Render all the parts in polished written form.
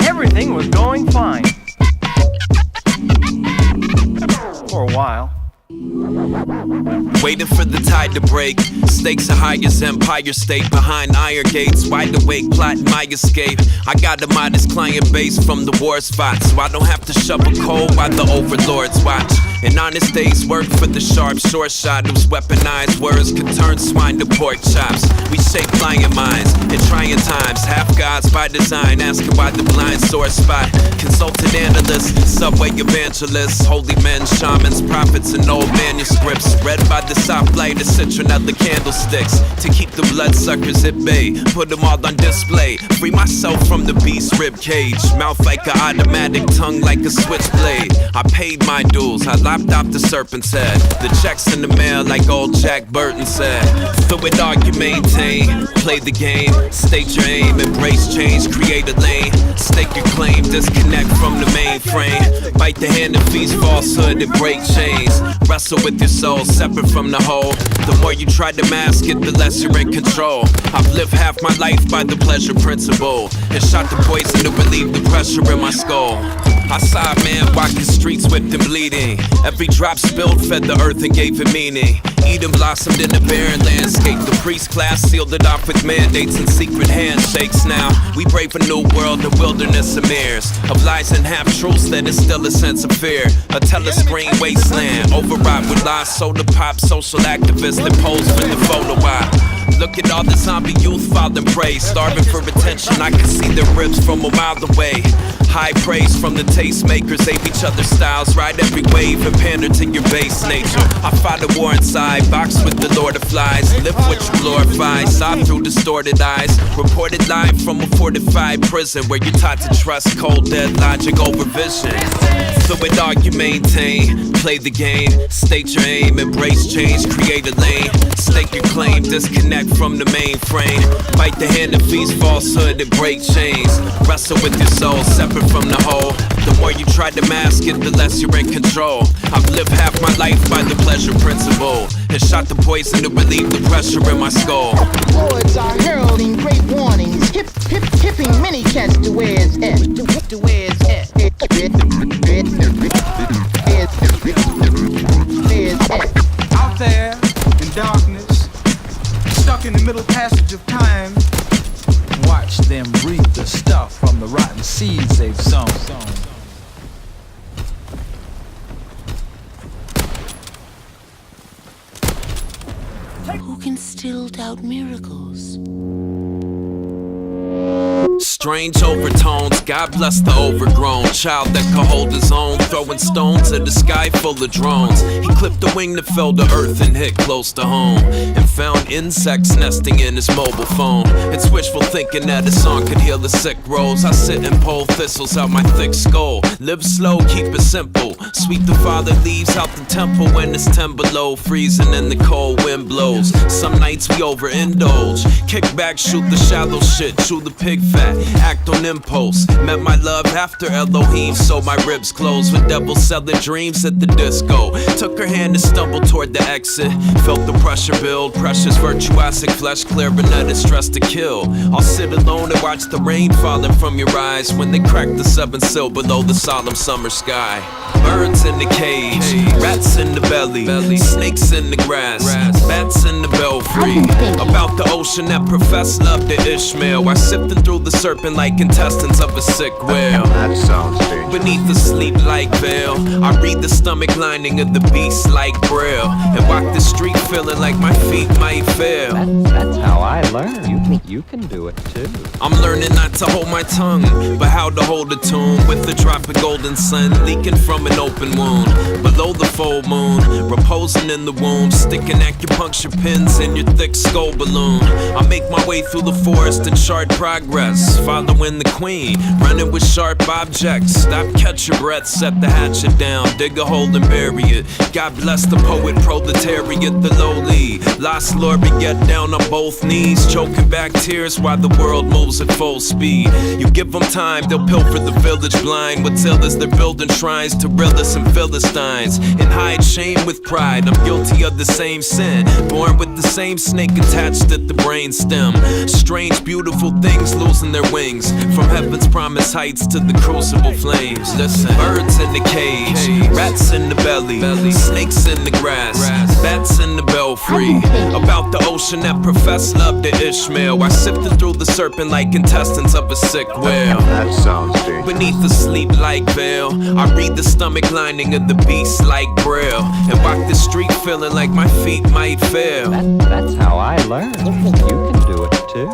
Everything was going fine. For a while. Waiting for the tide to break. Stakes are high as Empire State. Behind iron gates, wide awake, plotting my escape. I got a modest client base from the war spot, so I don't have to shovel coal while the overlords watch. An honest day's work for the sharp short shot whose weaponized words could turn swine to pork chops. We shape lion minds in trying times. Half gods by design, asking why the blind sore spot. Consultant analysts, subway evangelists, holy men, shamans, prophets, and old manuscripts. Read by the soft light of citronella candlesticks. To keep the bloodsuckers at bay, put them all on display. Free myself from the beast's rib cage. Mouth like an automatic, tongue like a switchblade. I paid my dues, I lopped off the serpent's head. The checks in the mail like old Jack Burton said. Through it all you maintain, play the game, state your aim, embrace change, create a lane. Stake your claim, disconnect from the mainframe. Bite the hand that feeds falsehood and break chains. Wrestle with your soul, separate from the whole. The more you try to mask it, the less you're in control. I've lived half my life by the pleasure principle, and shot the poison to relieve the pressure in my skull. I saw a man walking streets with them bleeding. Every drop spilled fed the earth and gave it meaning. Eden blossomed in the barren landscape. The priest class sealed it off with mandates and secret handshakes. Now we brave a new world, a wilderness of mirrors, of lies and half-truths that instill a sense of fear. A telescreen wasteland, overwrought with lies, soda pop, social activists that pose for the photo op. Look at all the zombie youth falling prey, starving for attention. I can see their ribs from a mile away. High praise from the tastemakers, ape each other's styles, ride every wave and pander to your base nature. I fought a war inside, boxed with the Lord of Flies, live what you glorify, saw through distorted eyes. Reported live from a fortified prison where you're taught to trust cold dead logic over vision. Through it all you maintain, play the game, state your aim, embrace change, create a lane. Stake your claim, disconnect from the mainframe. Bite the hand that feeds falsehood and break chains. Wrestle with your soul, separate from the whole. The more you try to mask it, the less you're in control. I've lived half my life by the pleasure principle, and shot the poison to relieve the pressure in my skull. Lords are heralding great warnings, hipping many cats to where it's at. To where it's at. Out there in darkness, stuck in the middle passage of time, watch them reap the stuff from the rotten seeds they've sown. Who can still doubt miracles? Strange overtones, God bless the overgrown child that could hold his own, throwing stones at the sky full of drones. He clipped the wing that fell to earth and hit close to home, and found insects nesting in his mobile phone. It's wishful thinking that a song could heal the sick rose. I sit and pull thistles out my thick skull. Live slow, keep it simple. Sweep the father leaves out the temple when it's 10 below, freezing and the cold wind blows. Some nights we overindulge, kick back, shoot the shallow shit, chew the pig fat, act on impulse. Met my love after Elohim, so my ribs closed with devils selling dreams at the disco. Took her hand and stumbled toward the exit. Felt the pressure build, precious virtuosic flesh clear, but not as stress to kill. I'll sit alone and watch the rain falling from your eyes when they crack the seventh seal below the solemn summer sky. Birds in the cage, rats in the belly, snakes in the grass, bats in the belfry. About the ocean that professed love to Ishmael. I sifted through the serpent like intestines of a sick whale. That sounds dangerous. Beneath the sleep-like veil, I read the stomach lining of the beast like braille, and walk the street feeling like my feet might fail. That's how I learned. You can do it too. I'm learning not to hold my tongue, but how to hold a tune with a drop of golden sun leaking from an open wound. Below the full moon, reposing in the womb, sticking acupuncture pins in your thick skull balloon. I make my way through the forest and chart progress, following the queen, running with sharp objects. Stop, catch your breath, set the hatchet down, dig a hole and bury it. God bless the poet proletariat, the lowly. Lost Lord, we get down on both knees, choking back tears while the world moves at full speed. You give them time, they'll pilfer the village blind. What's ill is they're building shrines to realists and Philistines, and hide shame with pride. I'm guilty of the same sin, born with the same snake attached at the brain stem. Strange, beautiful things losing their wings, from heaven's promised heights to the crucible flames. Listen, birds in the cage, rats in the belly, snakes in the grass, bats in the belfry. About the ocean that professed love to Ishmael, I sifted through the serpent like intestines of a sick whale. That sounds dangerous. Beneath the sleep-like veil, I read the stomach lining of the beast like Braille, and walk the street feeling like my feet might fail. That's how I learned. You can do it too.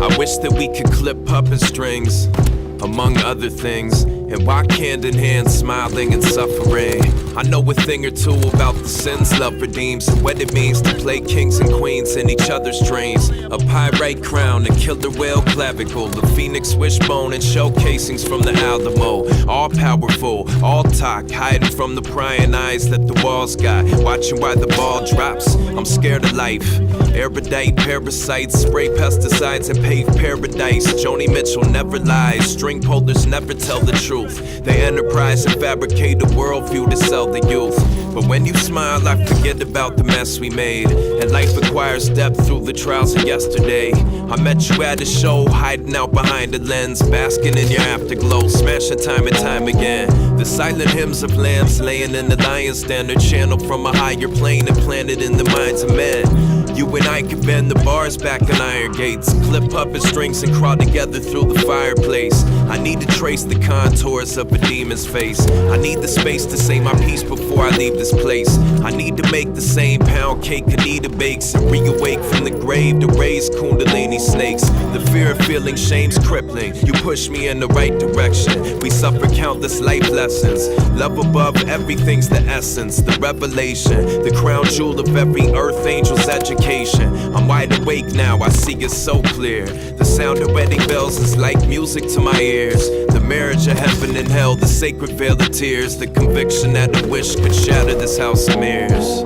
I wish that we could clip puppet strings, among other things, and walk hand in hand, smiling and suffering. I know a thing or two about the sins love redeems, and what it means to play kings and queens in each other's dreams. A pyrite crown, a killer whale clavicle, the phoenix wishbone, and show casings from the Alamo. All powerful, all talk, hiding from the prying eyes that the walls got. Watching why the ball drops, I'm scared of life. Erudite parasites, spray pesticides and pave paradise. Joni Mitchell never lies, string pullers never tell the truth. They enterprise and fabricate a worldview to sell the youth. But when you smile, I forget about the mess we made. And life acquires depth through the trials of yesterday. I met you at a show, hiding out behind the lens, basking in your afterglow, smashing time and time again. The silent hymns of lambs laying in the lion's den, channeled from a higher plane and planted in the minds of men. You and I could bend the bars back on iron gates, clip puppet strings and crawl together through the fireplace. I need to trace the contours of a demon's face. I need the space to say my piece before I leave this place. I need to make the same pound cake Anita bakes and reawake from the grave to raise kundalini snakes. The fear of feeling shame's crippling. You push me in the right direction. We suffer countless life lessons. Love above everything's the essence, the revelation, the crown jewel of every earth angel's education. I'm wide awake now, I see it so clear. The sound of wedding bells is like music to my ears. The marriage of heaven and hell, the sacred veil of tears. The conviction that a wish could shatter this house of mirrors.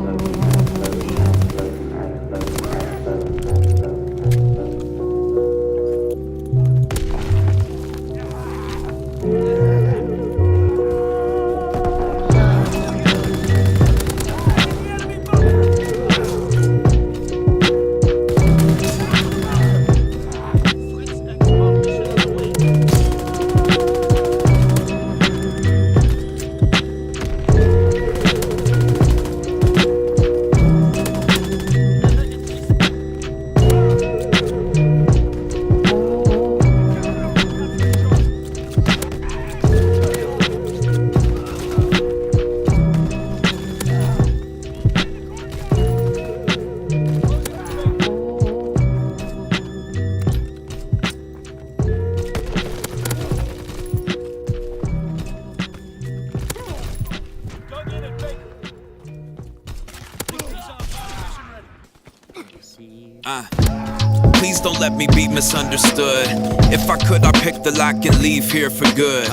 Please don't let me be misunderstood. If I could, I'd pick the lock and leave here for good.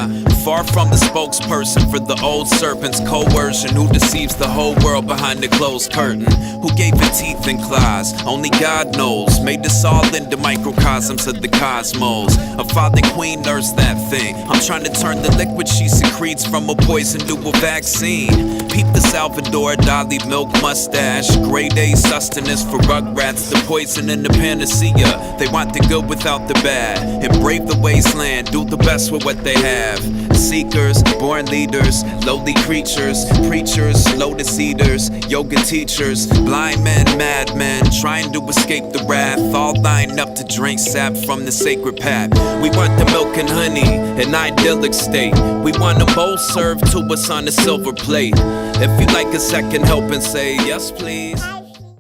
Far from the spokesperson for the old serpent's coercion, who deceives the whole world behind the closed curtain. Who gave it teeth and claws, only God knows. Made us all into microcosms of the cosmos. A father queen nursed that thing. I'm trying to turn the liquid she secretes from a poison to a vaccine. Peep the Salvador Dali milk mustache. Grade A sustenance for rugrats, the poison and the panacea. They want the good without the bad, and brave the wasteland, do the best with what they have. Seekers, born leaders, lowly creatures, preachers, lotus eaters, yoga teachers, blind men, madmen, trying to escape the wrath, all lined up to drink sap from the sacred path. We want the milk and honey, an idyllic state. We want them both served to us on a silver plate. If you'd like a second helping, say yes please.